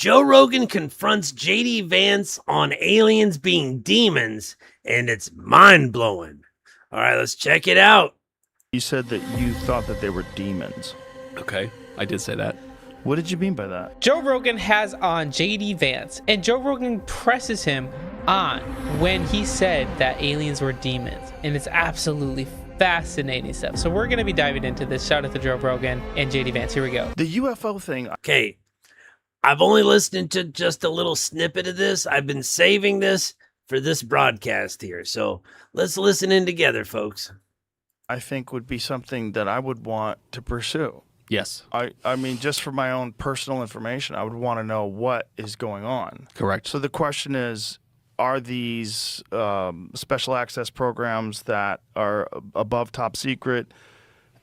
Joe Rogan confronts JD Vance on aliens being demons, and it's mind-blowing. All right, let's check it out. You said that you thought that they were demons. Okay, I did say that. What did you mean by that? Joe Rogan has on JD Vance, and Joe Rogan presses him on when he said that aliens were demons, and it's absolutely fascinating stuff. So we're going to be diving into this. Shout out to Joe Rogan and JD Vance. Here we go. The UFO thing. Okay, I've only listened to just a little snippet of this. I've been saving this for this broadcast here. So let's listen in together, folks. I think would be something that I would want to pursue. Yes. I mean, just for my own personal information, I would want to know what is going on. Correct. So the question is, are these special access programs that are above top secret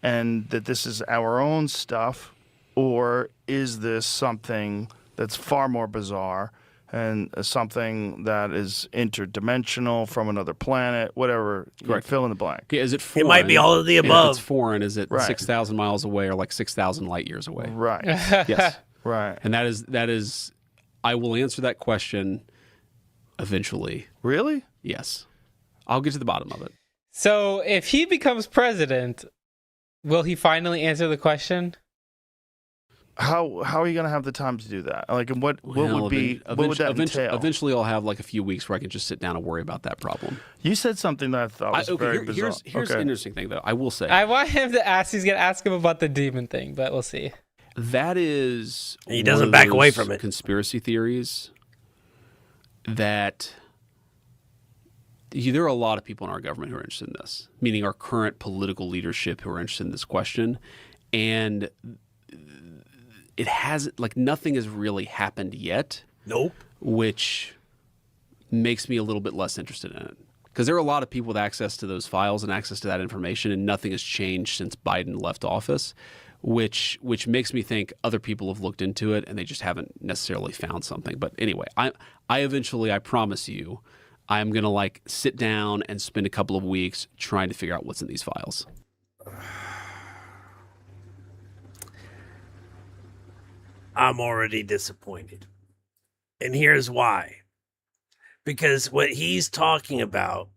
and that this is our own stuff, or is this something that's far more bizarre and something that is interdimensional from another planet, whatever, Correct. Fill in the blank. Yeah, is it foreign? It might be all of the And above. if it's foreign, is it Right. 6,000 miles away or like 6,000 light years away? Right, Yes. right. And that is, I will answer that question eventually. Really? Yes. I'll get to the bottom of it. So if he becomes president, will he finally answer the question? How are you going to have the time to do that? Like, and what Well, would be what would that entail? Eventually, I'll have like a few weeks where I can just sit down and worry about that problem. You said something that I thought was very bizarre. Here's okay. an interesting thing, though. I will say I want him to ask. He's going to ask him about the demon thing, but we'll see. that is He doesn't one of back away those from it. Conspiracy theories that there are a lot of people in our government who are interested in this, meaning our current political leadership who are interested in this question, and it hasn't, like, nothing has really happened yet. Nope. Which makes me a little bit less interested in it. Because there are a lot of people with access to those files and access to that information, and nothing has changed since Biden left office, which makes me think other people have looked into it and they just haven't necessarily found something. But anyway, I eventually, I promise you, I'm going to like sit down and spend a couple of weeks trying to figure out what's in these files. I'm already disappointed. And here's why. Because what he's talking about,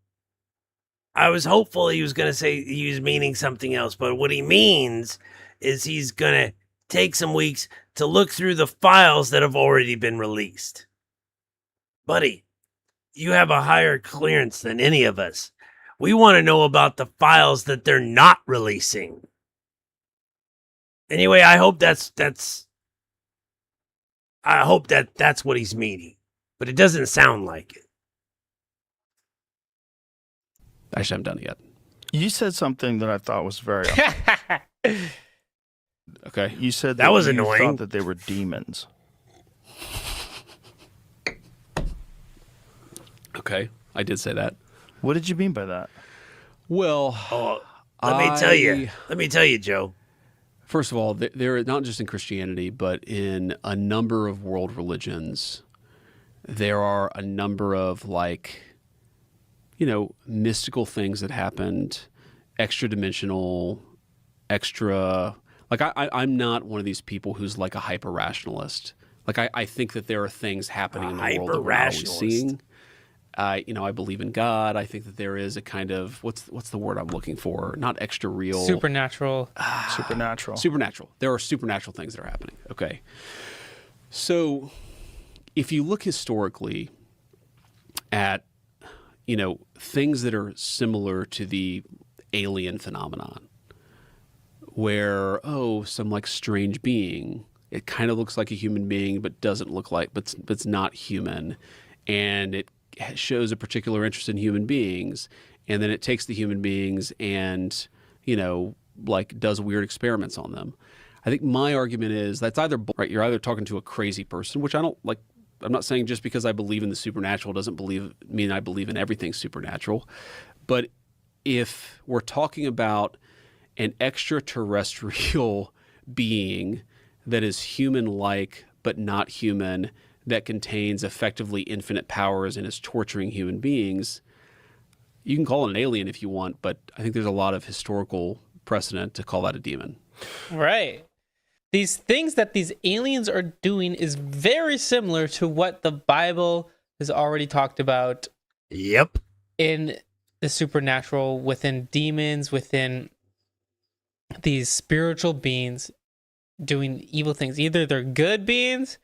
I was hopeful he was going to say he was meaning something else, but what he means is he's going to take some weeks to look through the files that have already been released. Buddy, you have a higher clearance than any of us. We want to know about the files that they're not releasing. Anyway, I hope that's what he's meaning, but it doesn't sound like it. I just haven't done it yet. You said something that I thought was very. Okay. You said That was you annoying. thought that they were demons. Okay. I did say that. What did you mean by that? Well, Let me tell you, Joe. First of all, there not just in Christianity, but in a number of world religions, there are a number of mystical things that happened, extra dimensional, extra. Like I'm not one of these people who's like a hyper rationalist. Like I think that there are things happening in the world that we're not always seeing. I believe in God. I think that there is a kind of what's the word I'm looking for? Not extra real. Supernatural. Supernatural. There are supernatural things that are happening. Okay. So if you look historically at, things that are similar to the alien phenomenon, where, some like strange being, it kind of looks like a human being, but doesn't look like, but it's not human. And it shows a particular interest in human beings, and then it takes the human beings and does weird experiments on them. I think my argument is that's either right. You're either talking to a crazy person, which I don't like. I'm not saying just because I believe in the supernatural doesn't mean I believe in everything supernatural. But if we're talking about an extraterrestrial being that is human-like but not human, that contains effectively infinite powers and is torturing human beings, you can call it an alien if you want, but I think there's a lot of historical precedent to call that a demon. Right. these things that these aliens are doing is very similar to what the Bible has already talked about Yep. in the supernatural, within demons, within these spiritual beings doing evil things. Either they're good beings,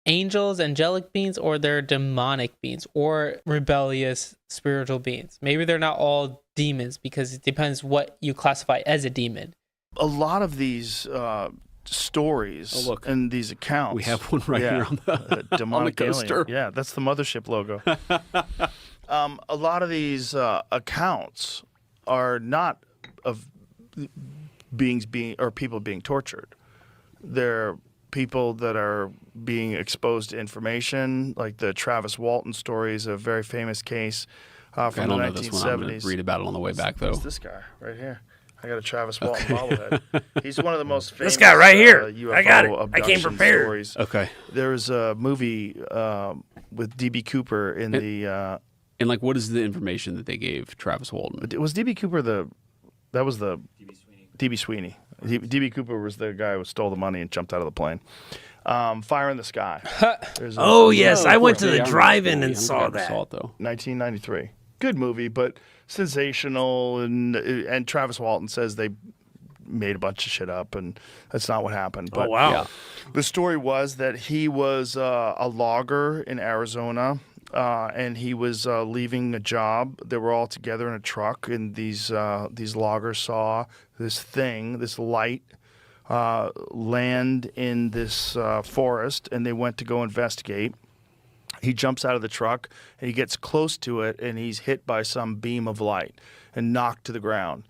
angels, angelic beings, or they're demonic beings or rebellious spiritual beings. Maybe they're not all demons because it depends what you classify as a demon. A lot of these stories and these accounts. We have one right here on the, demonic on the coaster. alien. Yeah, that's the mothership logo. A lot of these accounts are not of people being tortured. They're people that are being exposed to information, like the Travis Walton story is a very famous case from the 1970s. I don't know this one. I'm going to read about it on the way back, though. Who's this guy right here? I got a Travis Walton bobblehead. He's one of the most famous. This guy right here. UFO I got it. I abduction came prepared. Stories. Okay. There was a movie with D.B. Cooper in the. And like, what is the information that they gave Travis Walton? Was D.B. Cooper that was the D.B. Sweeney. D.B. Cooper was the guy who stole the money and jumped out of the plane. Fire in the Sky. Oh yes, I went to Yeah, the I drive-in don't and think I saw ever that. Saw it, though. 1993. Good movie, but sensational. And Travis Walton says they made a bunch of shit up, and that's not what happened. But Oh wow. Yeah. the story was that he was a logger in Arizona, and he was leaving a job. They were all together in a truck, and these loggers saw this light, land in this forest, and they went to go investigate. He jumps out of the truck, and he gets close to it, and he's hit by some beam of light and knocked to the ground.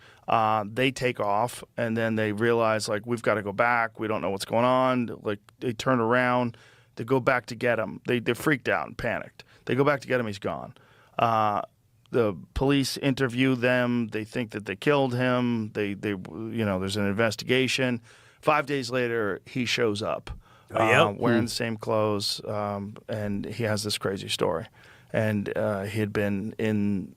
They take off, and then they realize, like, we've got to go back. We don't know what's going on. Like, they turn around. They go back to get him. They're freaked out and panicked. They go back to get him. He's gone. The police interview them. They think that they killed him. There's an investigation. 5 days later, he shows up. Wearing the same clothes, and he has this crazy story. And he had been in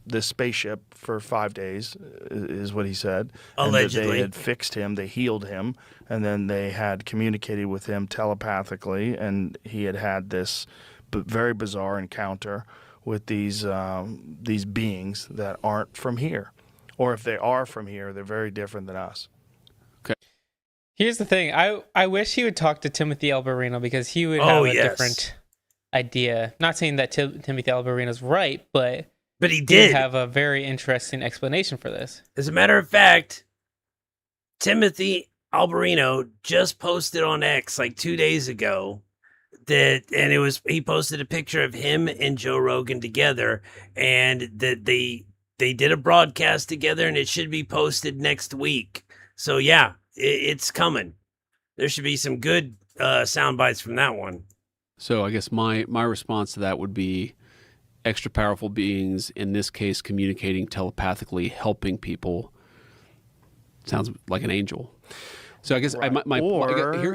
this spaceship for 5 days, is what he said. Allegedly. And they had fixed him, they healed him, and then they had communicated with him telepathically, and he had this very bizarre encounter with these beings that aren't from here. Or if they are from here, they're very different than us. Here's the thing. I wish he would talk to Timothy Alberino because he would have a different idea. Not saying that Timothy Alberino's right, but he did have a very interesting explanation for this. As a matter of fact, Timothy Alberino just posted on X like 2 days ago he posted a picture of him and Joe Rogan together, and that they did a broadcast together, and it should be posted next week. So yeah, it's coming. There should be some good sound bites from that one. So I guess my response to that would be extra powerful beings, in this case communicating telepathically, helping people. Sounds like an angel. So I guess Right.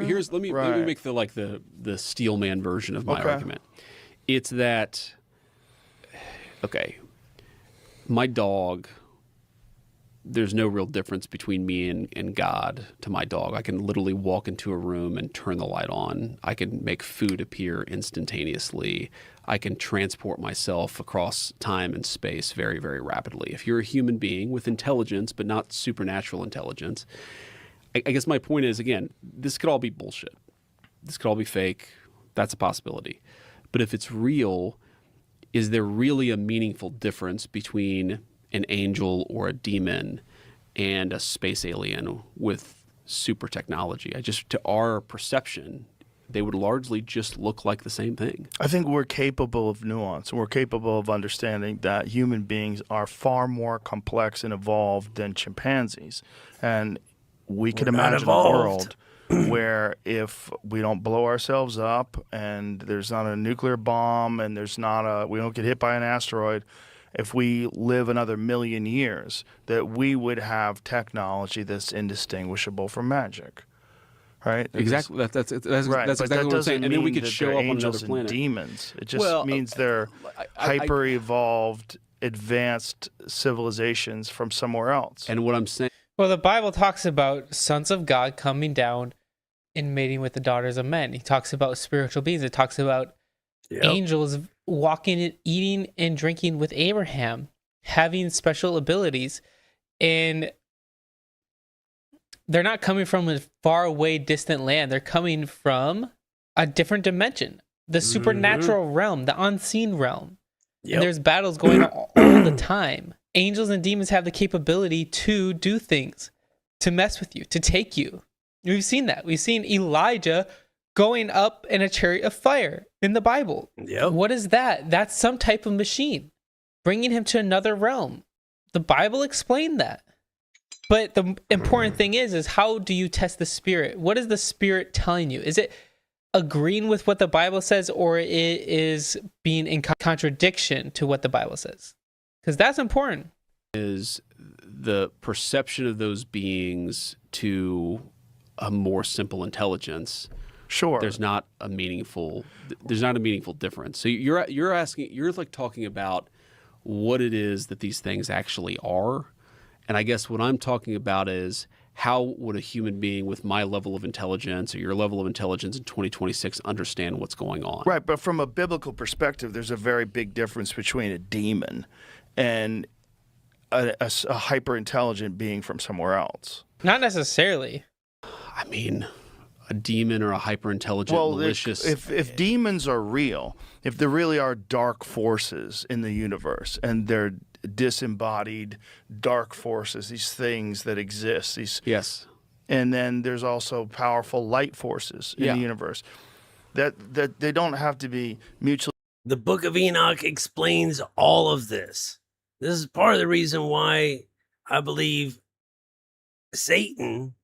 here's let me make the steel man version of my argument. It's that my dog, there's no real difference between me and God to my dog. I can literally walk into a room and turn the light on. I can make food appear instantaneously. I can transport myself across time and space very, very rapidly. If you're a human being with intelligence, but not supernatural intelligence, I guess my point is, again, this could all be bullshit. This could all be fake. That's a possibility. But if it's real, is there really a meaningful difference between an angel or a demon and a space alien with super technology? To our perception, they would largely just look like the same thing. I think we're capable of nuance. We're capable of understanding that human beings are far more complex and evolved than chimpanzees. And we could imagine a world where if we don't blow ourselves up and there's not a nuclear bomb and we don't get hit by an asteroid, if we live another 1,000,000 years, that we would have technology that's indistinguishable from magic. Right? Exactly. That's right. exactly that what I'm saying. And then we could that show they're up on another angels and planet. demons. It just means they're hyper evolved, advanced civilizations from somewhere else. And what I'm saying, Well, the Bible talks about sons of God coming down and mating with the daughters of men. He talks about spiritual beings. It talks about angels walking and eating and drinking with Abraham, having special abilities. And they're not coming from a far away, distant land. They're coming from a different dimension, the supernatural realm, the unseen realm. And there's battles going on all the time. Angels and demons have the capability to do things, to mess with you, to take you. We've seen that. We've seen Elijah going up in a chariot of fire in the Bible. What is that? That's some type of machine bringing him to another realm. The Bible explained that. But the important thing is how do you test the spirit? What is the spirit telling you? Is it agreeing with what the Bible says, or it is being in contradiction to what the Bible says? Because that's important. Is the perception of those beings to a more simple intelligence. Sure. There's not a meaningful difference. So you're like talking about what it is that these things actually are. And I guess what I'm talking about is how would a human being with my level of intelligence or your level of intelligence in 2026 understand what's going on? Right, but from a biblical perspective, there's a very big difference between a demon and a hyper-intelligent being from somewhere else. Not necessarily. I mean, a demon or a hyper-intelligent, malicious... If demons are real, if there really are dark forces in the universe, and they're disembodied dark forces, these things that exist, yes, and then there's also powerful light forces in the universe, that they don't have to be mutually... The Book of Enoch explains all of this. This is part of the reason why I believe Satan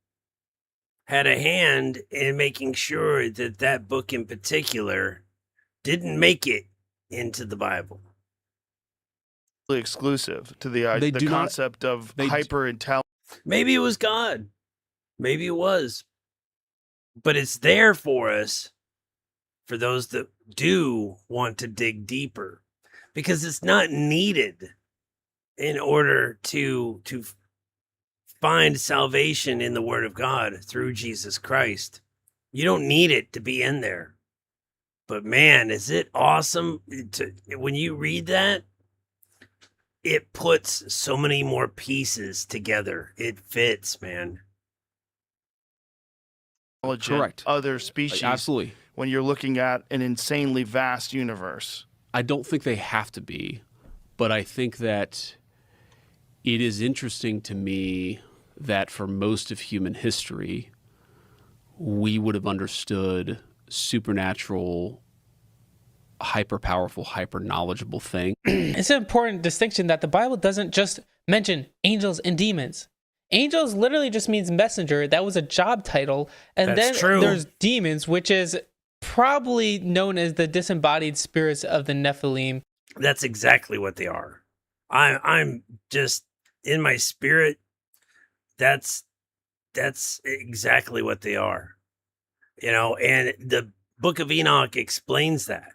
had a hand in making sure that that book in particular didn't make it into the Bible. Exclusive to the concept of hyper-intelligence. Maybe it was God. Maybe it was. But it's there for us, for those that do want to dig deeper, because it's not needed in order to find salvation in the Word of God through Jesus Christ. You don't need it to be in there. But man, is it awesome when you read that? It puts so many more pieces together. It fits, man. Correct. Other species. Absolutely. When you're looking at an insanely vast universe. I don't think they have to be, but I think that it is interesting to me that for most of human history, we would have understood supernatural, hyper-powerful, hyper-knowledgeable thing. It's an important distinction that the Bible doesn't just mention angels and demons. Angels literally just means messenger. That was a job title. And That's then true. There's demons, which is probably known as the disembodied spirits of the Nephilim. That's exactly what they are. I'm just in my spirit. That's exactly what they are. And the Book of Enoch explains that.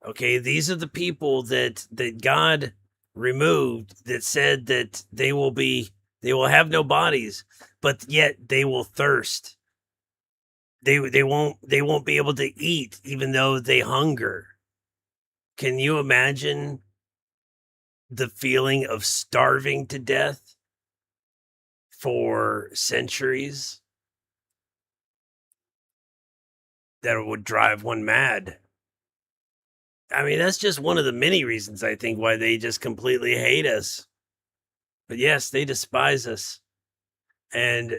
Okay, these are the people that God removed, that said that they will have no bodies, but yet they will thirst. They won't be able to eat even though they hunger. Can you imagine the feeling of starving to death for centuries? That would drive one mad. I mean, that's just one of the many reasons, I think, why they just completely hate us. But yes, they despise us. And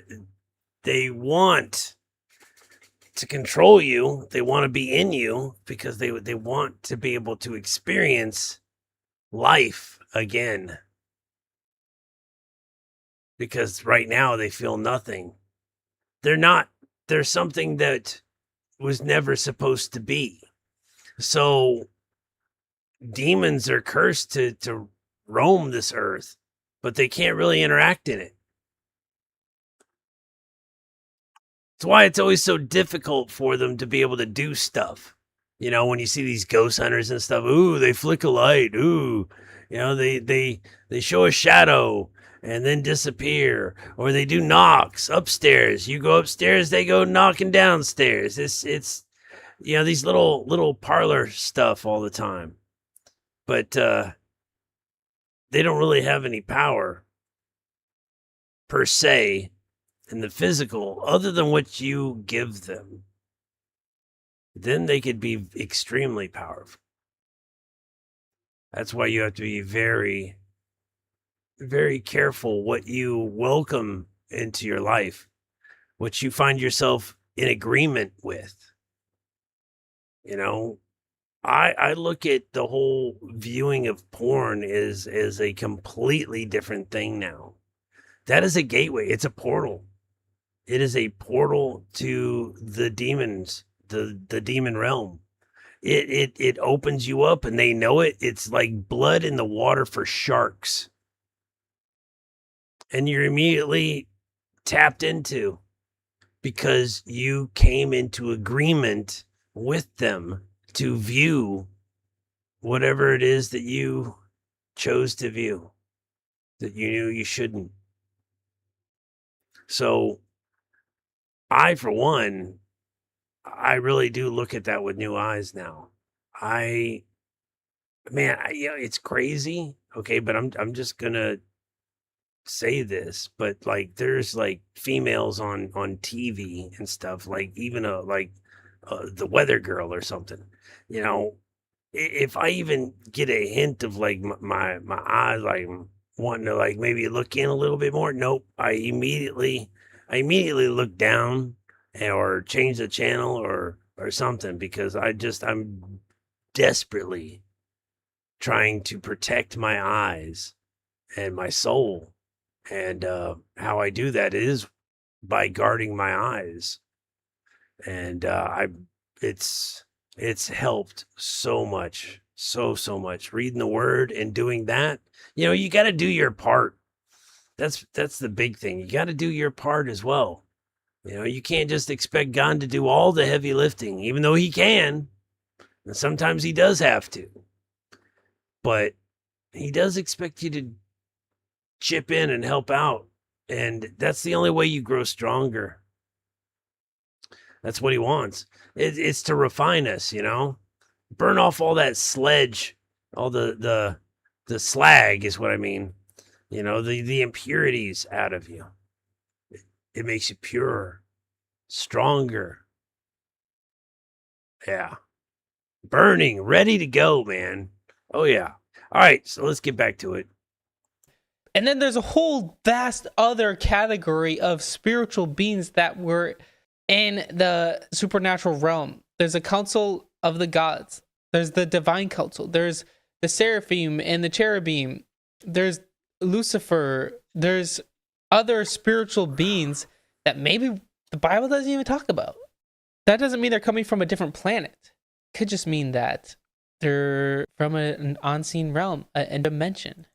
they want to control you. They want to be in you because they want to be able to experience life again. Because right now they feel nothing. They're something that was never supposed to be. So demons are cursed to roam this earth, but they can't really interact in it. That's why it's always so difficult for them to be able to do stuff. When you see these ghost hunters and stuff, ooh, they flick a light, ooh, they show a shadow, and then disappear, or they do knocks upstairs. You go upstairs, they go knocking downstairs. It's these little parlor stuff all the time, but they don't really have any power per se in the physical other than what you give them. Then they could be extremely powerful. That's why you have to be very, very careful what you welcome into your life, what you find yourself in agreement with. I look at the whole viewing of porn as a completely different thing now. That is a gateway. It's a portal. It is a portal to the demons, the demon realm. It opens you up, and they know it. It's like blood in the water for sharks. And you're immediately tapped into because you came into agreement with them to view whatever it is that you chose to view, that you knew you shouldn't. So I, for one, I really do look at that with new eyes now. It's crazy. Okay, but I'm just gonna say this, but like there's like females on TV and stuff, like even the weather girl or something. If I even get a hint of like my eyes like wanting to like maybe look in a little bit more, nope. I immediately look down or change the channel or something, because I'm desperately trying to protect my eyes and my soul. And how I do that is by guarding my eyes. And it's helped so much, so much. Reading the word and doing that. You got to do your part. That's the big thing. You got to do your part as well. You can't just expect God to do all the heavy lifting, even though he can. And sometimes he does have to. But he does expect you to chip in and help out. And that's the only way you grow stronger. That's what he wants. It's to refine us, burn off all that sledge, all the slag is what I mean. The impurities out of you. It makes you purer, stronger. Yeah. Burning, ready to go, man. Oh, yeah. All right, so let's get back to it. And then there's a whole vast other category of spiritual beings that were in the supernatural realm. There's a council of the gods. There's the divine council. There's the seraphim and the cherubim. There's Lucifer. There's other spiritual beings that maybe the Bible doesn't even talk about. That doesn't mean they're coming from a different planet. It could just mean that they're from an unseen realm, a dimension.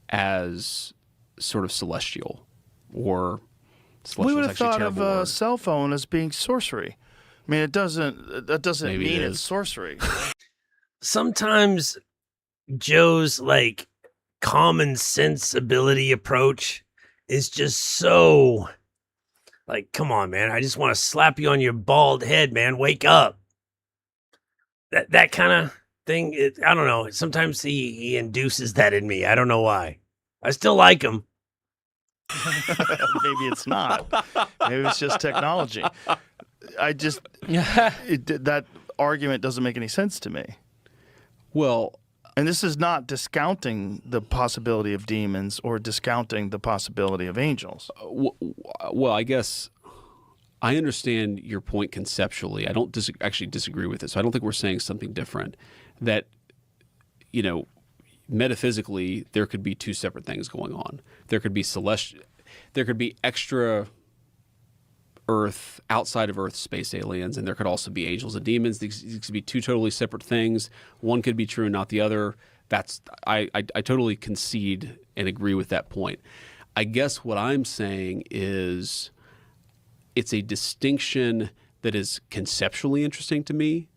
As sort of celestial, or celestial. We would have thought of a cell phone as being sorcery. I mean, that doesn't Maybe mean it it's is. sorcery. Sometimes Joe's like common sense ability approach is just so like, come on, man. I just want to slap you on your bald head, man. Wake up. That kind of thing. I don't know. Sometimes he induces that in me. I don't know why. I still like him. Maybe it's not. Maybe it's just technology. That argument doesn't make any sense to me. Well, and this is not discounting the possibility of demons or discounting the possibility of angels. well, I guess I understand your point conceptually. I don't actually disagree with it. So I don't think we're saying something different. That, metaphysically, there could be two separate things going on. There could be there could be extra Earth, outside of Earth space aliens, and there could also be angels and demons. These could be two totally separate things. One could be true and not the other. I totally concede and agree with that point. I guess what I'm saying is it's a distinction that is conceptually interesting to me,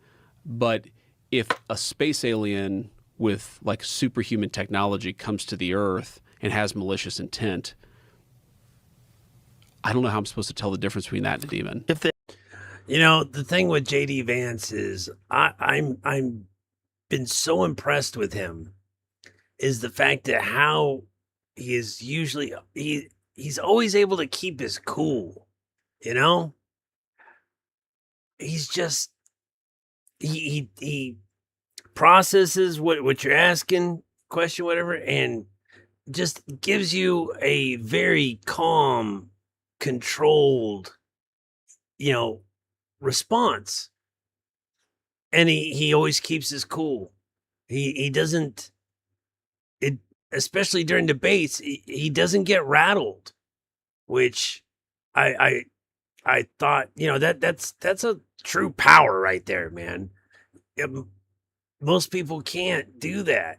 but if a space alien with like superhuman technology comes to the Earth and has malicious intent, I don't know how I'm supposed to tell the difference between that and a demon. If they You know, the thing with JD Vance is I'm been so impressed with him is the fact that how he is usually he's always able to keep his cool, you know? He's just he processes what you're asking, question, whatever, and just gives you a very calm, controlled, you know, response. And he always keeps his cool. He doesn't it especially during debates, he doesn't get rattled, which I I thought, you know, that's a true power right there, man. Most people can't do that.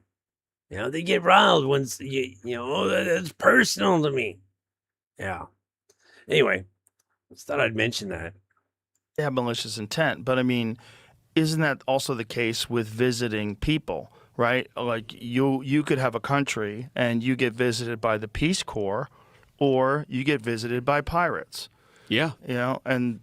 You know, they get riled when you know, oh, that's personal to me. Yeah. Anyway, just thought I'd mention that. have malicious intent, but I mean, isn't that also the case with visiting people, right? Like you could have a country and you get visited by the Peace Corps, or you get visited by pirates. Yeah. You know, and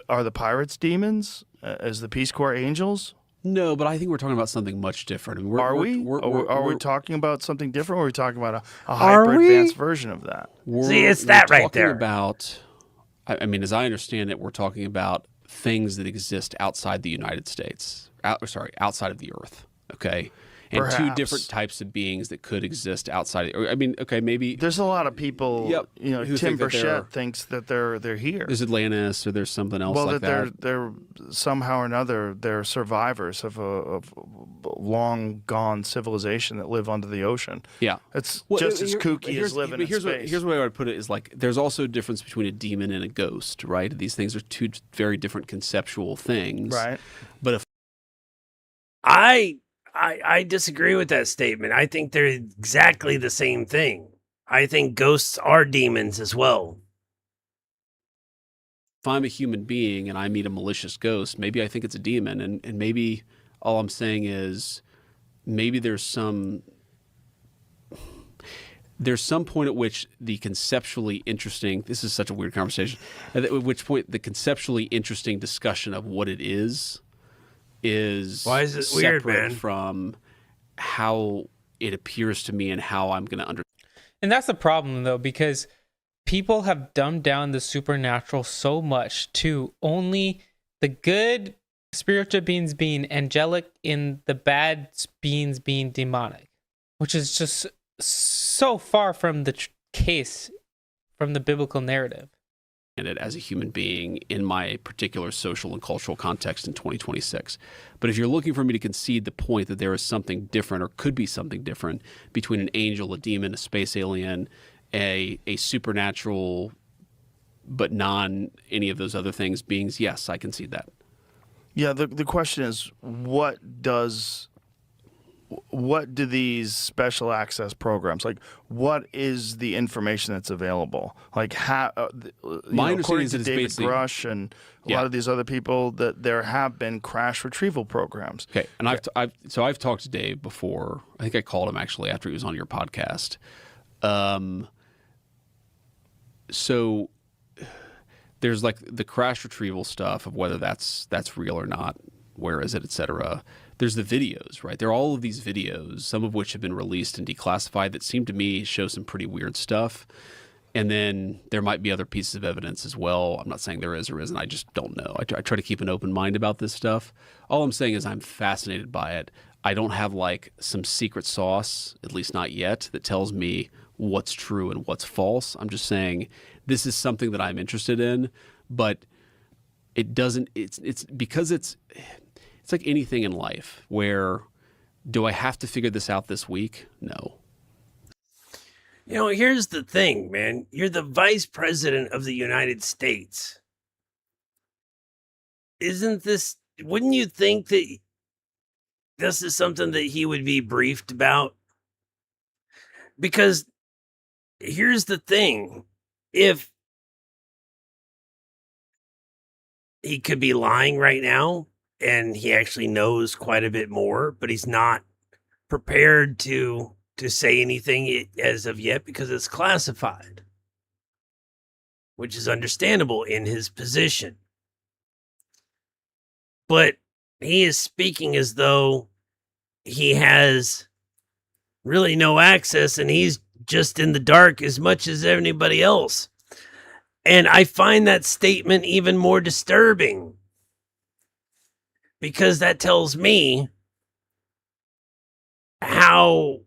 are the pirates demons? Is the Peace Corps angels? No, but I think we're talking about something much different. I mean, Are we? Are we we're- talking about something different, or are we talking about a Are hyper we? advanced version of that? See, it's that we're right talking there. About, I mean, as I understand it, we're talking about things that exist outside the United States. Outside of the Earth. Okay. And two Perhaps. different types of beings that could exist outside. I mean, okay, maybe There's a lot of people. Yep, You know, who Tim think that they're- Burchett thinks that they're here. there's Atlantis or there's something else Well, like that they're somehow or another they're survivors of a long gone civilization that live under the ocean. Yeah. It's Well, just as here- kooky here's- as living in here's space. Here's the way I would put it is like there's also a difference between a demon and a ghost, right? These things are two very different conceptual things. Right. But if I disagree with that statement. I think they're exactly the same thing. I think ghosts are demons as well. I'm a human being and I meet a malicious ghost, maybe I think it's a demon, and maybe all I'm saying is maybe there's some point at which the conceptually interesting, this is such a weird conversation, at which point the conceptually interesting discussion of what it is Why is it weird, separate man? from how it appears to me and how I'm going to understand. And that's the problem, though, because people have dumbed down the supernatural so much to only the good spiritual beings being angelic and the bad beings being demonic, which is just so far from the case from the biblical narrative. It as a human being in my particular social and cultural context in 2026. But if you're looking for me to concede the point that there is something different or could be something different between an angel, a demon, a space alien, a supernatural, but non any of those other things beings, yes, I concede that. Yeah. The question is, what do these special access programs, like, what is the information that's available? Like, how, My understanding according is to that it's David basically- Grush and a lot of these other people, that there have been crash retrieval programs. Okay, and I've talked to Dave before. I think I called him actually after he was on your podcast. So there's like the crash retrieval stuff of whether that's real or not, where is it, etc. There's the videos, right? There are all of these videos, some of which have been released and declassified, that seem to me show some pretty weird stuff. And then there might be other pieces of evidence as well. I'm not saying there is or isn't. I just don't know. I try to keep an open mind about this stuff. All I'm saying is I'm fascinated by it. I don't have like some secret sauce, at least not yet, that tells me what's true and what's false. I'm just saying this is something that I'm interested in, but it doesn't. It's because it's like anything in life where do I have to figure this out this week? No. You know, here's the thing, man. You're the vice president of the United States. Wouldn't you think that this is something that he would be briefed about? Because here's the thing. If he could be lying right now and he actually knows quite a bit more, but he's not prepared to to say anything as of yet because it's classified, which is understandable in his position. But he is speaking as though he has really no access and he's just in the dark as much as anybody else. And I find that statement even more disturbing because that tells me how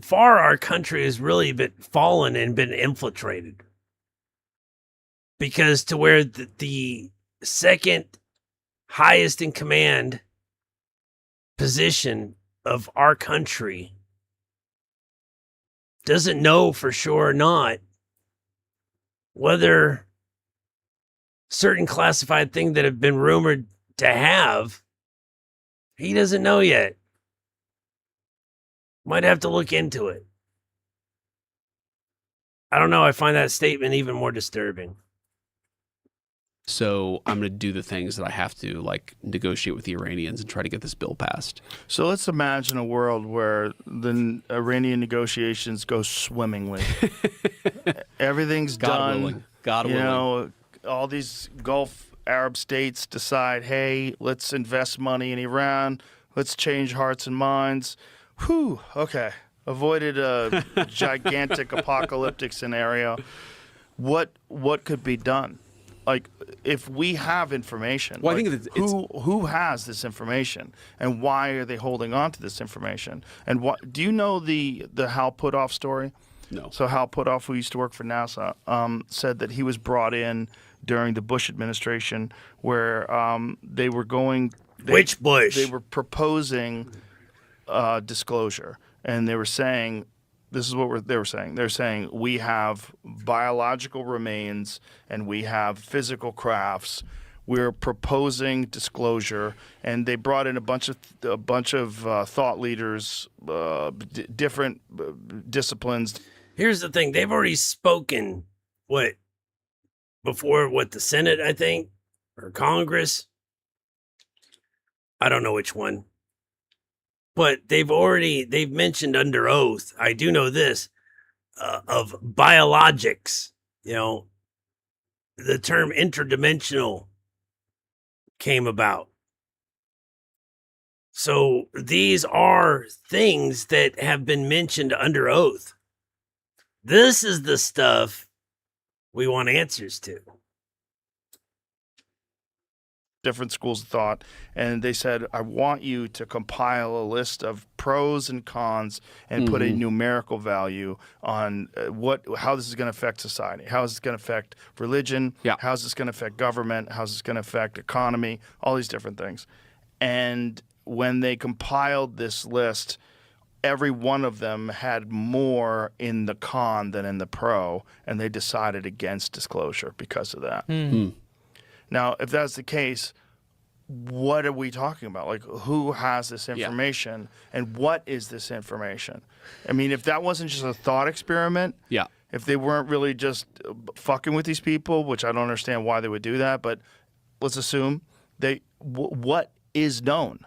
far our country has really been fallen and been infiltrated. Because to where the second highest in command position of our country doesn't know for sure or not whether certain classified things that have been rumored to have, he doesn't know yet. Might have to look into it. I don't know. I find that statement even more disturbing. So I'm going to do the things that I have to, like negotiate with the Iranians and try to get this bill passed. So let's imagine a world where the Iranian negotiations go swimmingly. Everything's God done. willing. God you willing. know, all these Gulf Arab states decide, hey, let's invest money in Iran. Let's change hearts and minds. Whew, okay. Avoided a gigantic apocalyptic scenario. What could be done? Like, if we have information, Well, I like, think it's who has this information, and why are they holding on to this information? And what do you know the Hal Puthoff story? No. So Hal Puthoff, who used to work for NASA, said that he was brought in during the Bush administration, where they were going. Which Bush? They were proposing disclosure, and they were saying. This is what they were saying. They're saying we have biological remains and we have physical crafts. We're proposing disclosure, and they brought in a bunch of thought leaders, different disciplines. Here's the thing. They've already spoken, before the Senate, I think, or Congress. I don't know which one. But they've mentioned under oath, I do know this, of biologics. You know, the term interdimensional came about. So these are things that have been mentioned under oath. This is the stuff we want answers to. Different schools of thought, and they said, I want you to compile a list of pros and cons and put a numerical value on how this is going to affect society, how is this going to affect religion, how is this going to affect government, how is this going to affect economy, all these different things. And when they compiled this list, every one of them had more in the con than in the pro, and they decided against disclosure because of that. Now, if that's the case, what are we talking about? Like, who has this information, and what is this information? I mean, if that wasn't just a thought experiment, if they weren't really just fucking with these people, which I don't understand why they would do that, but let's assume what is known,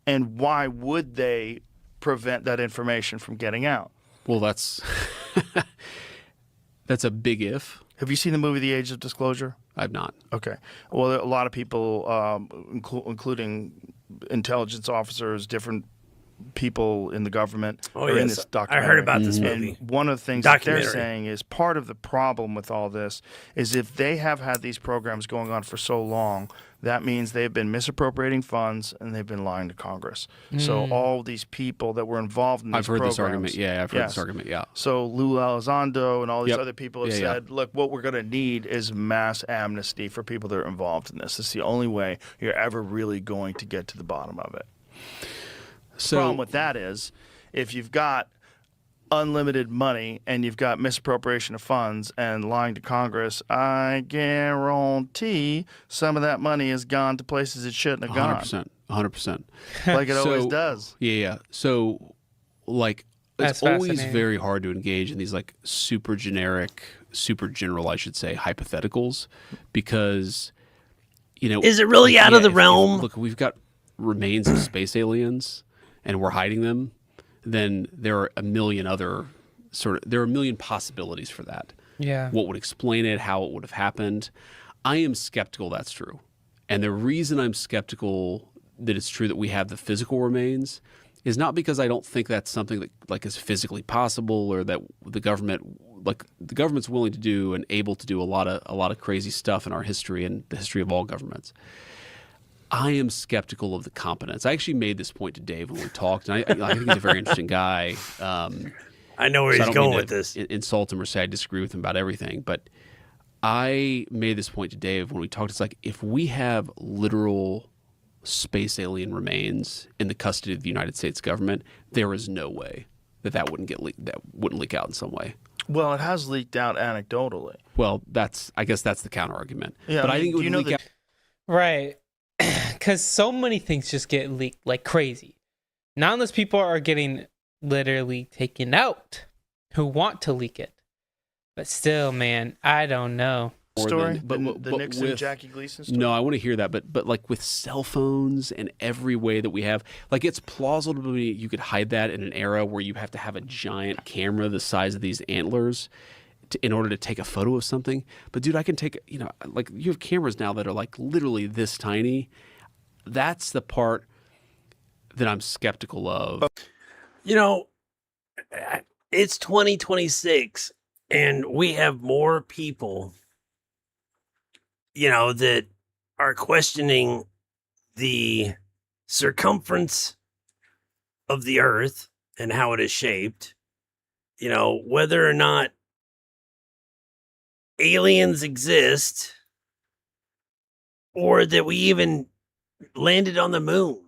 and why would they prevent that information from getting out? Well, that's a big if. Have you seen the movie The Age of Disclosure? I've not. Okay. Well, a lot of people, including intelligence officers, different people in the government, are in this documentary. I heard about this movie. And one of the things that they're saying is part of the problem with all this is if they have had these programs going on for so long, that means they've been misappropriating funds and they've been lying to Congress. So all these people that were involved in these programs. I've heard this argument. Yeah, I've heard this argument. Yeah. So Lou Elizondo and all these other people have said, look, what we're going to need is mass amnesty for people that are involved in this. It's the only way you're ever really going to get to the bottom of it. So, the problem with that is if you've got unlimited money and you've got misappropriation of funds and lying to Congress, I guarantee some of that money has gone to places it shouldn't have gone. 100%. Like it always does. Yeah. So, like, it's always very hard to engage in these, like, super generic, super general, I should say, hypotheticals because, you know. Is it really out of the realm? Look, we've got remains of space aliens and we're hiding them. then there are a million other there are a million possibilities for that. Yeah. What would explain it, how it would have happened. I am skeptical that's true. And the reason I'm skeptical that it's true that we have the physical remains is not because I don't think that's something that like is physically possible or that the government's willing to do and able to do a lot of crazy stuff in our history and the history of all governments. I am skeptical of the competence. I actually made this point to Dave when we talked, and I think he's a very interesting guy. I know where So I he's don't mean going with to this. insult him or say I disagree with him about everything, but I made this point to Dave when we talked. It's like if we have literal space alien remains in the custody of the United States government, there is no way that wouldn't leak out in some way. Well, it has leaked out anecdotally. Well, I guess that's the counter argument. Yeah, but I think it would leak out. Right. Because so many things just get leaked like crazy. Not unless people are getting literally taken out who want to leak it. But still, man, I don't know. Story? But the Nixon, Jackie Gleason story? No, I want to hear that. But like with cell phones and every way that we have, like it's plausible to me you could hide that in an era where you have to have a giant camera the size of these antlers in order to take a photo of something. But dude, I can take, like you have cameras now that are like literally this tiny. That's the part that I'm skeptical of. It's 2026 and we have more people that are questioning the circumference of the earth and how it is shaped, whether or not aliens exist or that we even landed on the moon.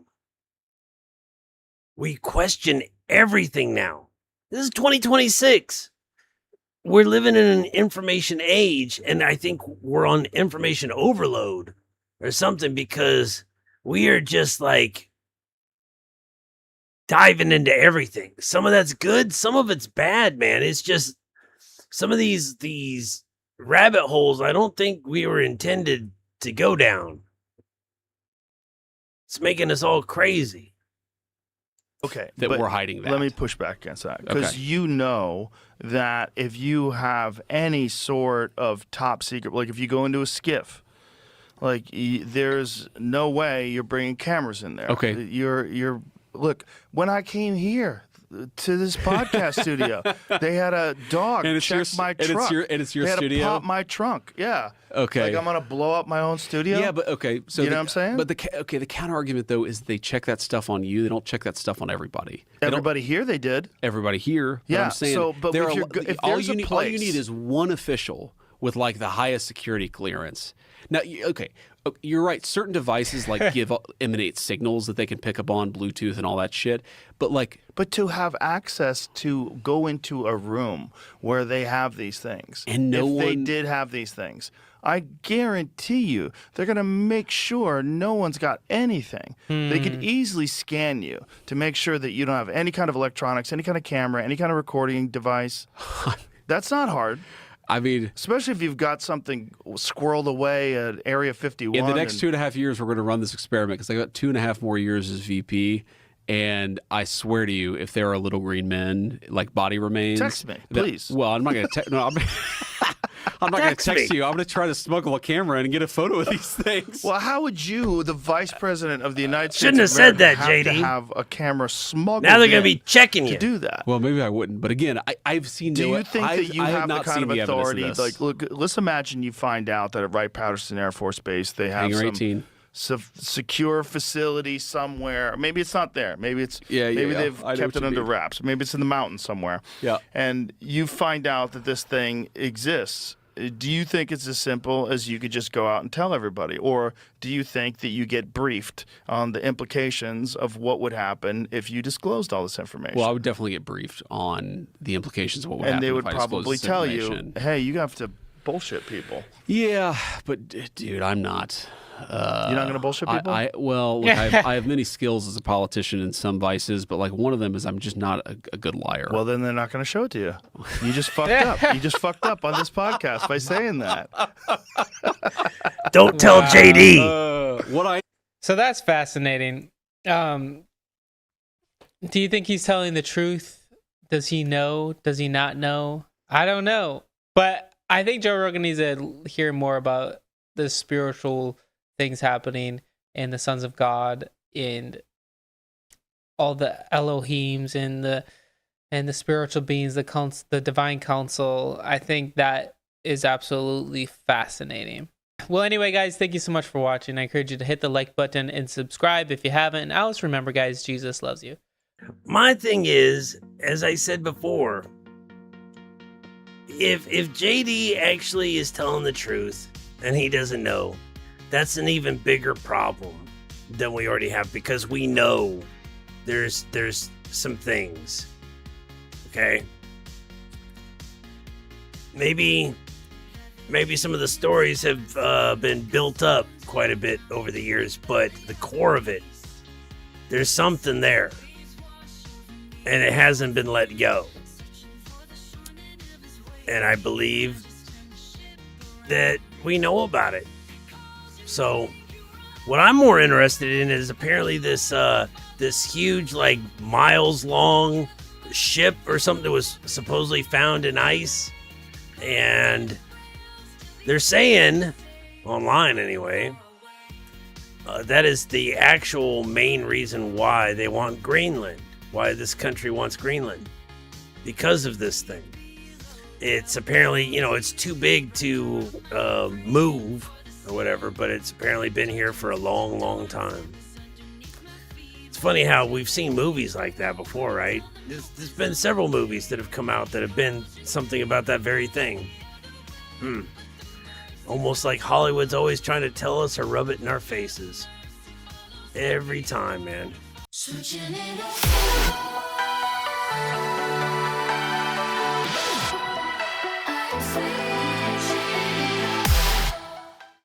We question everything now. This is 2026. We're living in an information age, and I think we're on information overload or something because we are just like diving into everything. Some of that's good, some of it's bad, man. It's just some of these rabbit holes I don't think we were intended to go down. It's making us all crazy. Okay, that but we're hiding that. Let me push back against that because Okay. you know that if you have any sort of top secret, like if you go into a skiff, like there's no way you're bringing cameras in there. Okay. You're look, when I came here to this podcast studio, they had a dog check my trunk. It's your they had studio. to pop my trunk. Yeah. Okay. Like I'm gonna blow up my own studio. Yeah, but okay. So you know what I'm saying? But the counter argument though is they check that stuff on you. They don't check that stuff on everybody. Everybody here, they did. Everybody here. But Yeah, I'm saying so, but there if are, you're go- if all there's you a need, place- all you need is one official with like the highest security clearance. Now, you're right. Certain devices like emanate signals that they can pick up on Bluetooth and all that shit. But to have access to go into a room where they have these things, And if they did have these things, I guarantee you they're going to make sure no one's got anything. They could easily scan you to make sure that you don't have any kind of electronics, any kind of camera, any kind of recording device. That's not hard. I mean, Especially if you've got something squirreled away at Area 51. in the next 2.5 years, we're going to run this experiment because I got 2.5 more years as VP. And I swear to you, if there are little green men, like body remains, Text me, please. I'm not going to no, I'm not going to text me. you. I'm going to try to smuggle a camera in and get a photo of these things. Well, how would you, the Vice President of the United States, Shouldn't have of said America, that, have to JD. have a camera smuggled Now they're going to in be checking to you. do that? Well, maybe I wouldn't. But again, I've seen Do no. you think that you I have the not kind seen of the evidence authority? this. Like, look, let's imagine you find out that at Wright-Patterson Air Force Base they have Hangar some 18. secure facility somewhere. Maybe it's not there. Maybe it's Yeah. they've I know kept what it you under mean. wraps. Maybe it's in the mountains somewhere. Yeah. And you find out that this thing exists. Do you think it's as simple as you could just go out and tell everybody? Or do you think that you get briefed on the implications of what would happen if you disclosed all this information? Well, I would definitely get briefed on the implications of what would and happen. they would if I disclosed probably this tell you, information. hey, you have to bullshit people. Yeah, but dude, I'm not. You're not going to bullshit people? Look, I have many skills as a politician and some vices, but like one of them is I'm just not a good liar. Well, then they're not going to show it to you. You just fucked up. You just fucked up on this podcast by saying that. Don't tell JD. what I So that's fascinating. Do you think he's telling the truth? Does he know? Does he not know? I don't know. But I think Joe Rogan needs to hear more about the spiritual things happening and the sons of God and all the Elohims and the spiritual beings, the divine council. I think that is absolutely fascinating. Well, anyway, guys, thank you so much for watching. I encourage you to hit the like button and subscribe if you haven't. And always remember, guys, Jesus loves you. My thing is, as I said before, if JD actually is telling the truth and he doesn't know, that's an even bigger problem than we already have, because we know there's some things. Okay? Maybe some of the stories have been built up quite a bit over the years, but the core of it, there's something there. And it hasn't been let go. And I believe that we know about it. So what I'm more interested in is apparently this huge, like, miles long ship or something that was supposedly found in ice. And they're saying, online anyway, that is the actual main reason why they want Greenland. Why this country wants Greenland. Because of this thing. It's apparently, it's too big to move or whatever, but it's apparently been here for a long, long time. It's funny how we've seen movies like that before, right? There's been several movies that have come out that have been something about that very thing. Almost like Hollywood's always trying to tell us or rub it in our faces. Every time, man. Switching it up.